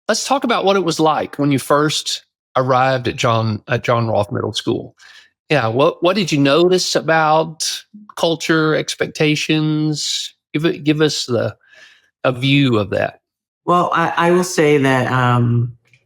let's talk about what it was like when you first arrived at John Rolfe Middle School. Yeah, what did you notice about culture, expectations? Give us a view of that. Well, I will say that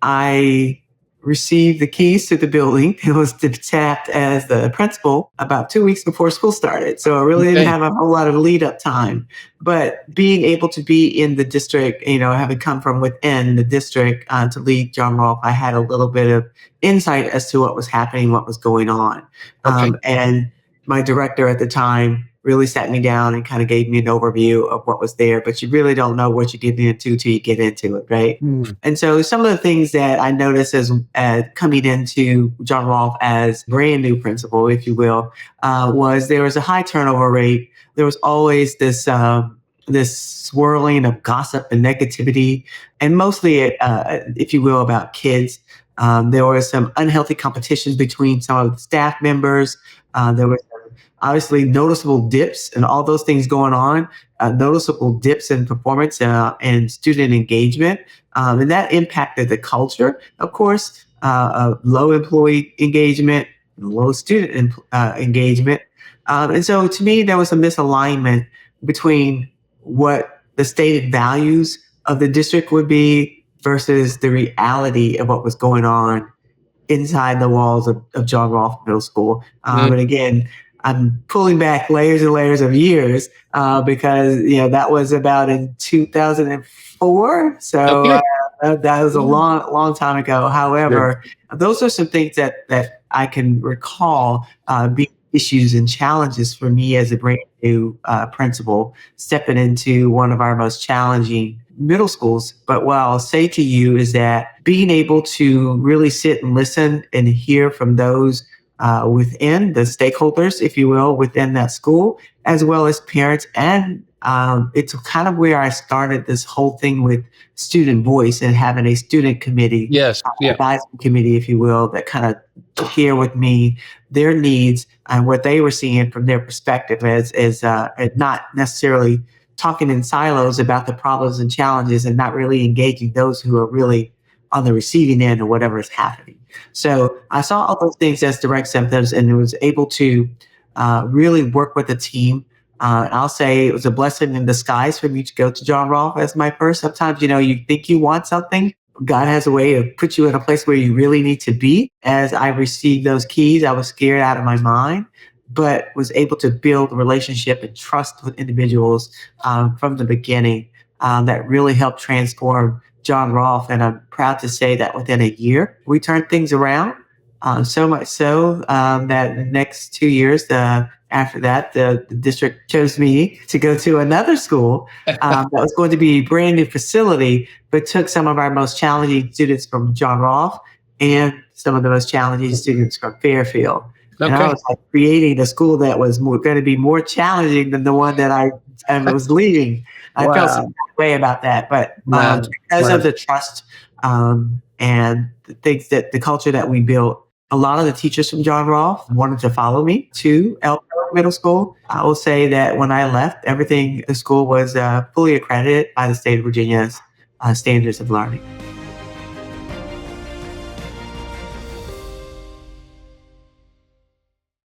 I received the keys to the building. It was tapped as the principal about 2 weeks before school started. So I really didn't Okay. have a whole lot of lead up time. But being able to be in the district, having come from within the district to lead John Rolfe, I had a little bit of insight as to what was happening, what was going on. Okay. And my director at the time really sat me down and kind of gave me an overview of what was there, but you really don't know what you're getting into till you get into it, right? Mm. And so some of the things that I noticed as coming into John Rolfe as brand new principal, if you will, was there was a high turnover rate. There was always this swirling of gossip and negativity, and mostly, if you will, about kids. There was some unhealthy competition between some of the staff members. There was obviously noticeable dips and all those things going on, noticeable dips in performance and student engagement. And that impacted the culture, of course, low employee engagement, low student engagement. And so to me, there was a misalignment between what the stated values of the district would be versus the reality of what was going on inside the walls of John Rolfe Middle School. And again, I'm pulling back layers and layers of years because that was about in 2004. So Okay. that was a long time ago. However, those are some things that I can recall being issues and challenges for me as a brand new principal stepping into one of our most challenging middle schools. But what I'll say to you is that being able to really sit and listen and hear from those within the stakeholders, if you will, within that school, as well as parents. And it's kind of where I started this whole thing with student voice and having a student committee, Yes. Yeah. advisory committee, if you will, that kind of took here with me their needs and what they were seeing from their perspective as not necessarily talking in silos about the problems and challenges and not really engaging those who are really on the receiving end of whatever is happening. So I saw all those things as direct symptoms and was able to really work with the team. I'll say it was a blessing in disguise for me to go to John Rolfe as my first. Sometimes, you think you want something. God has a way to put you in a place where you really need to be. As I received those keys, I was scared out of my mind, but was able to build a relationship and trust with individuals from the beginning that really helped transform John Rolfe. And I'm proud to say that within a year, we turned things around. So much so that the next 2 years after that, the district chose me to go to another school that was going to be a brand new facility, but took some of our most challenging students from John Rolfe and some of the most challenging students from Fairfield. And I was creating a school that was going to be more challenging than the one that I was leading. I felt some way about that, but because of the trust and the things that the culture that we built, a lot of the teachers from John Rolfe wanted to follow me to Middle School. I will say that when I left, the school was fully accredited by the state of Virginia's standards of learning.